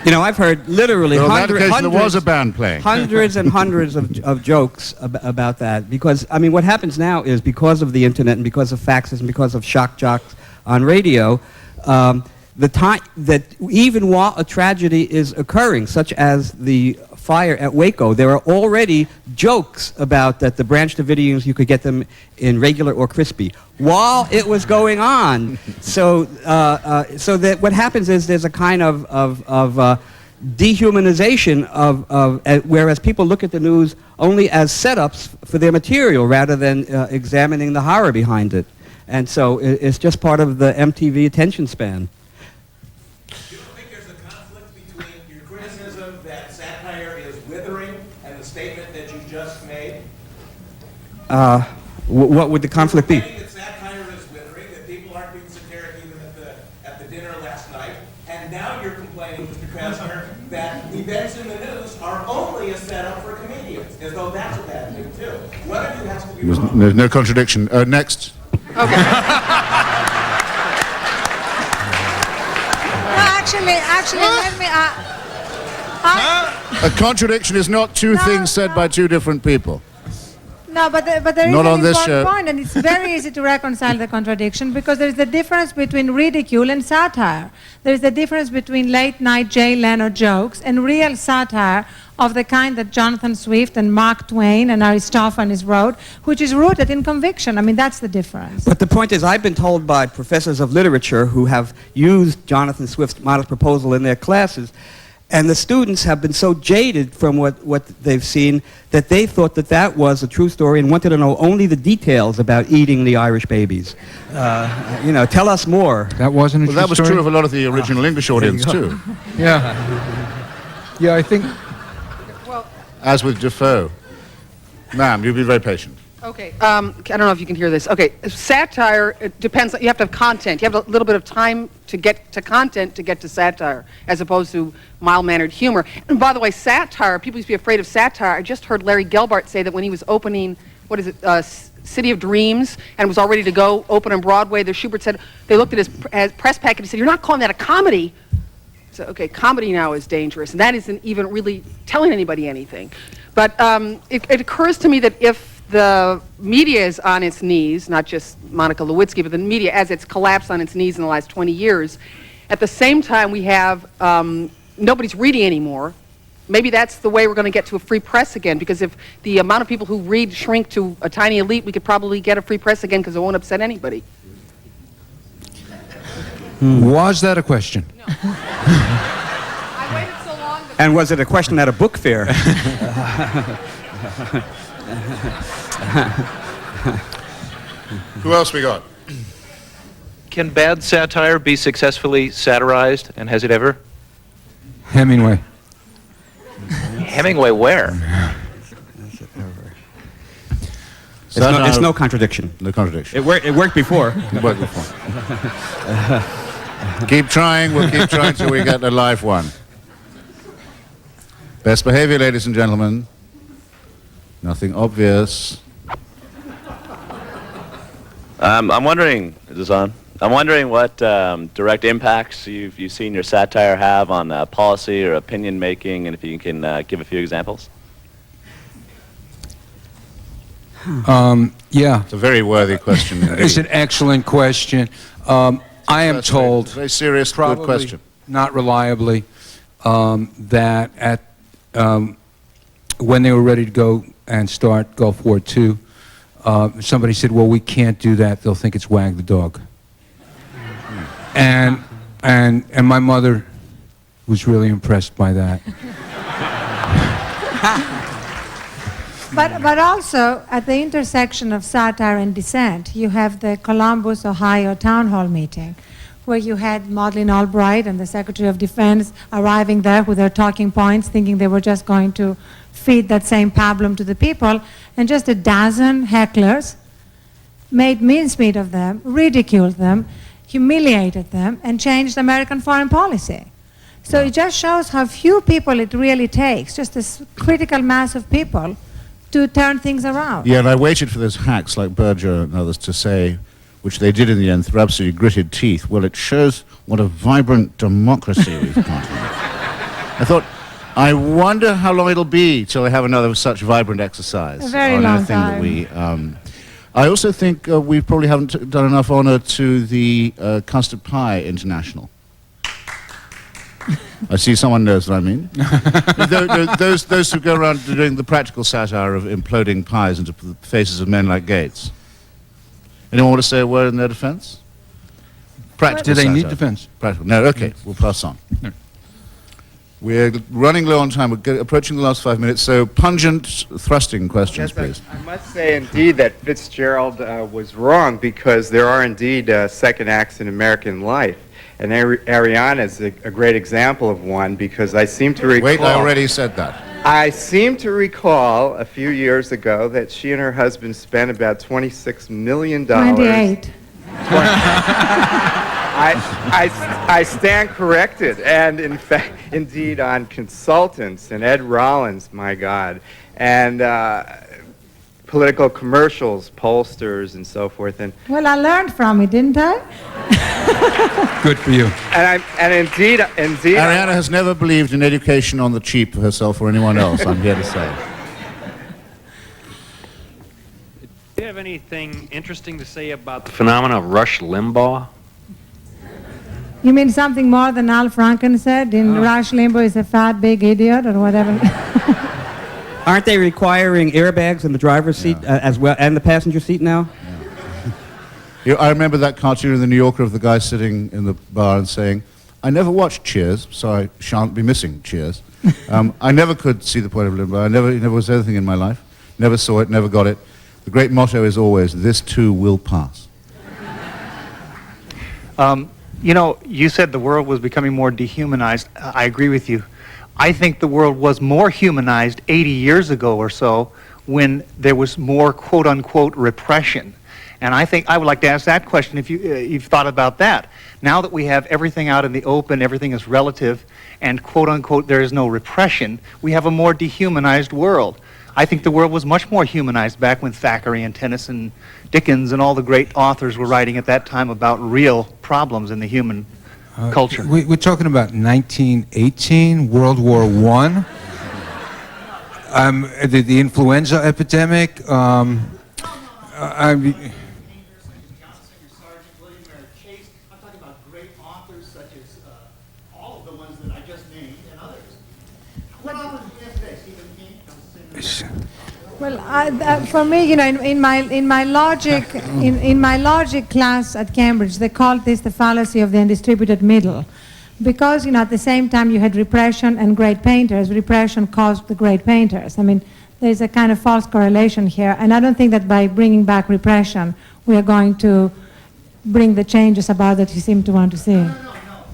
You know, I've heard literally Well, on that occasion, there was a band playing. Hundreds and hundreds of jokes about that. Because, I mean, what happens now is because of the internet and because of faxes and because of shock jocks on radio, the time that even while a tragedy is occurring, such as the fire at Waco, there are already jokes about that the Branch Davidians, you could get them in regular or crispy while it was going on. So that what happens is there's a kind of dehumanization of whereas people look at the news only as setups for their material rather than examining the horror behind it. And so it's just part of the MTV attention span. You don't think there's a conflict between your criticism that satire is withering and the statement that you just made? What would the conflict be? You're saying that satire is withering, that people aren't being satiric even at the dinner last night, and now you're complaining, Mr. Krasner, that events in the news are only a setup for comedians, as though that's a bad thing too. One of you has to be wrong. There's no contradiction. Next. Okay. Actually, let me. A contradiction is not two things said by two different people. No, but there is Not on an this important show. point, and it's very easy to reconcile the contradiction because there is a difference between ridicule and satire. There is a difference between late-night Jay Leno jokes and real satire of the kind that Jonathan Swift and Mark Twain and Aristophanes wrote, which is rooted in conviction. I mean, that's the difference. But the point is, I've been told by professors of literature who have used Jonathan Swift's model proposal in their classes, and the students have been so jaded from what they've seen that they thought that that was a true story and wanted to know only the details about eating the Irish babies. You know, tell us more. That wasn't a true Well, that was story? true of a lot of the original English audience, too. Yeah. Yeah, I think... As with Defoe. Ma'am, you've been very patient. Okay, I don't know if you can hear this. Okay, satire, it depends, you have to have content. You have a little bit of time to get to content to get to satire, as opposed to mild-mannered humor. And by the way, satire, people used to be afraid of satire. I just heard Larry Gelbart say that when he was opening, what is it, City of Dreams, and was all ready to go open on Broadway, the Schubert said, they looked at his press packet and said, "You're not calling that a comedy?" So, okay, comedy now is dangerous, and that isn't even really telling anybody anything. But it occurs to me that if the media is on its knees, not just Monica Lewinsky, but the media as it's collapsed on its knees in the last 20 years, at the same time we have nobody's reading anymore. Maybe that's the way we're going to get to a free press again, because if the amount of people who read shrink to a tiny elite, we could probably get a free press again because it won't upset anybody. Was that a question? No. I waited so long. And was it a question at a book fair? Who else we got? Can bad satire be successful satirized, and has it ever? Hemingway. Hemingway where? It's no contradiction. No contradiction. It worked before. It worked before. Keep trying. We'll keep trying till we get a live one. Best behavior, ladies and gentlemen. Nothing obvious. I'm wondering, is this on? I'm wondering what direct impacts you've seen your satire have on policy or opinion making, and if you can give a few examples. Yeah. It's a very worthy question. It's an excellent question. I am told, very serious, probably good question. not reliably, that at when they were ready to go and start Gulf War II, somebody said, "Well, we can't do that. They'll think it's Wag the Dog." And my mother was really impressed by that. But also, at the intersection of satire and dissent, you have the Columbus, Ohio town hall meeting, where you had Madeleine Albright and the Secretary of Defense arriving there with their talking points, thinking they were just going to feed that same pablum to the people, and just a dozen hecklers made mincemeat of them, ridiculed them, humiliated them, and changed American foreign policy. So it just shows how few people it really takes, just this critical mass of people, to turn things around. Yeah, and I waited for those hacks like Berger and others to say, which they did in the end through absolutely gritted teeth, well, it shows what a vibrant democracy we've got here. I thought, I wonder how long it'll be till they have another such vibrant exercise. A very long time. That we, I also think we probably haven't done enough honor to the Custard Pie International. I see someone knows what I mean. those who go around doing the practical satire of imploding pies into the faces of men like Gates. Anyone want to say a word in their defense? Practical Do they satire. need defense? Practical. No, okay, we'll pass on. No. We're running low on time. We're approaching the last 5 minutes, so pungent, thrusting questions, please. I must say, indeed, that Fitzgerald was wrong, because there are indeed second acts in American life. And Ariana is a great example of one, because I seem to recall... Wait, I already said that. I seem to recall a few years ago that she and her husband spent about $26 million. 28. I stand corrected, and in fact, indeed, on consultants and Ed Rollins, my God, and political commercials, pollsters, and so forth. And Well, I learned from it, didn't I? Good for you. and indeed, Ariana has never believed in education on the cheap for herself or anyone else, I'm here to say. Do you have anything interesting to say about the phenomenon of Rush Limbaugh? You mean something more than Al Franken said in Rush Limbaugh is a fat, big idiot, or whatever? Aren't they requiring airbags in the driver's seat as well, and the passenger seat now? I remember that cartoon in the New Yorker of the guy sitting in the bar and saying, I never watched Cheers, so I shan't be missing Cheers. I never could see the point of Limbaugh. It never was anything in my life. Never saw it, never got it. The great motto is always, this too will pass. You know, you said the world was becoming more dehumanized. I agree with you. I think the world was more humanized 80 years ago or so, when there was more quote-unquote repression. And I think I would like to ask that question, if you've thought about that. Now that we have everything out in the open, everything is relative, and quote-unquote there is no repression, we have a more dehumanized world. I think the world was much more humanized back when Thackeray and Tennyson, Dickens, and all the great authors were writing at that time about real problems in the human culture. We're talking about 1918, World War I, the influenza epidemic. Well, for me, you know, in my logic class at Cambridge, they called this the fallacy of the undistributed middle, because, you know, at the same time you had repression and great painters. Repression caused the great painters. I mean, there's a kind of false correlation here, and I don't think that by bringing back repression we are going to bring the changes about that you seem to want to see. No,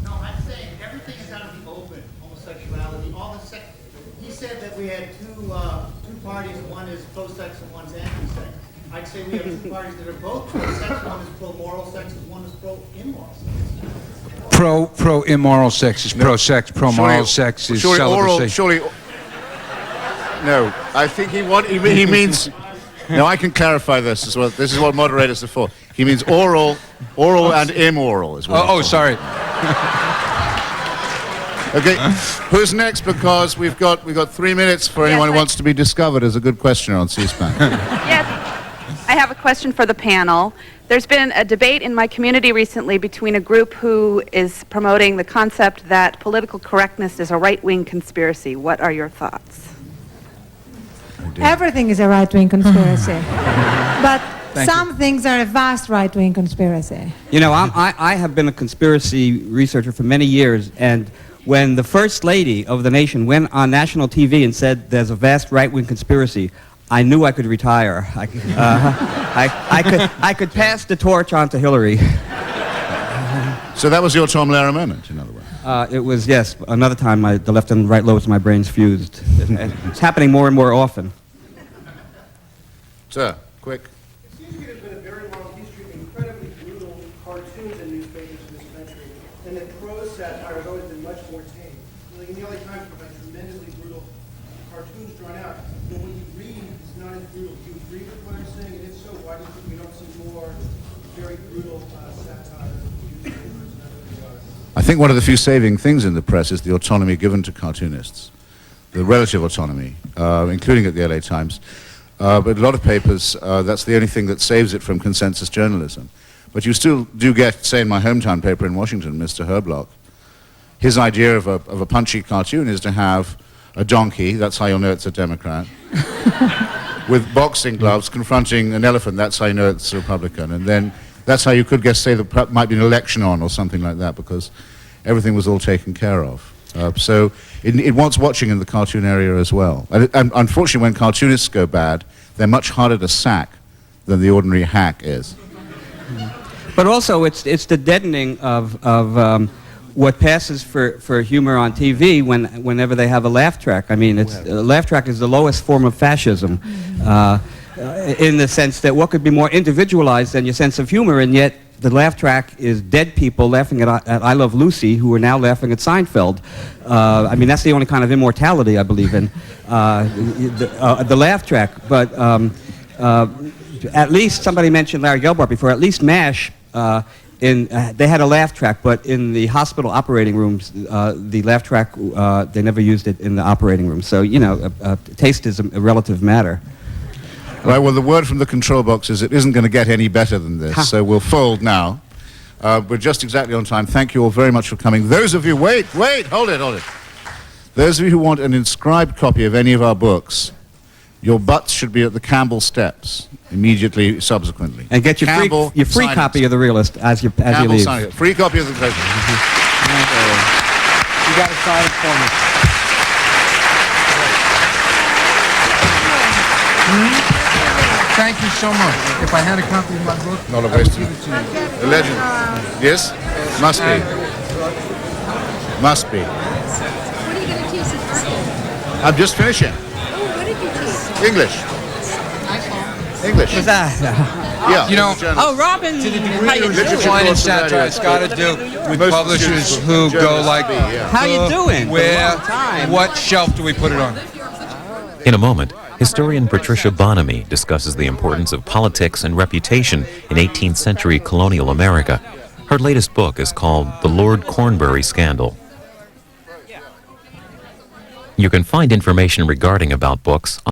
I'm saying everything is out of the open. Homosexuality, all the sex. He said that we had two parties. One is pro-sex and one's anti-sex. I'd say we have two parties that are both pro-sex. One is pro-moral sex and one is pro-immoral sex. Pro-immoral sex is pro-sex. Pro-moral sex is celibacy. No, I think he means... No, I can clarify this as well. This is what moderators are for. He means oral and immoral is what sorry. Okay, who's next? Because we've got 3 minutes for anyone who wants to be discovered as a good questioner on C-SPAN. Yes, I have a question for the panel. There's been a debate in my community recently between a group who is promoting the concept that political correctness is a right-wing conspiracy. What are your thoughts? Everything is a right-wing conspiracy, but some things are a vast right-wing conspiracy. You know, I have been a conspiracy researcher for many years, and when the First Lady of the nation went on national TV and said there's a vast right-wing conspiracy, I knew I could retire. I could pass the torch on to Hillary. So that was your Tom Lehrer moment, in other words. It was, yes. Another time, the left and right lobes of my brains fused. It's happening more and more often. Sir, quick. It seems to me there's been a very long history of incredibly brutal cartoons and newspapers in this country, and that prose satire has always been much more tame. Like in the early times, we had tremendously brutal cartoons drawn out, but when you read, it's not as brutal. Do you agree with what I'm saying? And if so, why do you think we don't see more very brutal satire in newspapers and other I think one of the few saving things in the press is the autonomy given to cartoonists, the relative autonomy, including at the LA Times. But a lot of papers, that's the only thing that saves it from consensus journalism. But you still do get, say in my hometown paper in Washington, Mr. Herblock, his idea of a punchy cartoon is to have a donkey, that's how you'll know it's a Democrat, with boxing gloves confronting an elephant, that's how you know it's a Republican. And then that's how you could guess, say, there might be an election on or something like that, because everything was all taken care of. So it wants watching in the cartoon area as well. And unfortunately, when cartoonists go bad, they're much harder to sack than the ordinary hack is. But also, it's the deadening of what passes for humor on TV whenever they have a laugh track. I mean, a laugh track is the lowest form of fascism, in the sense that what could be more individualized than your sense of humor, and yet the laugh track is dead people laughing at I Love Lucy, who are now laughing at Seinfeld. I mean, that's the only kind of immortality I believe in, the laugh track. But at least, somebody mentioned Larry Gelbart before, at least MASH, they had a laugh track, but in the hospital operating rooms, the laugh track, they never used it in the operating room. So, you know, taste is a relative matter. Right, well, the word from the control box is it isn't going to get any better than this, so we'll fold now. We're just exactly on time. Thank you all very much for coming. Those of you, wait, hold it. Those of you who want an inscribed copy of any of our books, your butts should be at the Campbell steps immediately subsequently. And get your free copy of The Realist as you leave. Sign it. Free copy of The Realist. You got to sign it for me. Thank you so much. If I had a copy of my book, Not a waste of it. The legend. Yes? Must be. Must be. What are you going to teach at birthday? I'm just finishing. Oh, what did you teach? English. English. Yeah. You know, Robin. to the degree there's decline in satire, it's got to do with publishers who go like, how you doing? Where, what shelf do we put it on? In a moment, historian Patricia Bonamy discusses the importance of politics and reputation in 18th century colonial America. Her latest book is called The Lord Cornbury Scandal. You can find information regarding about books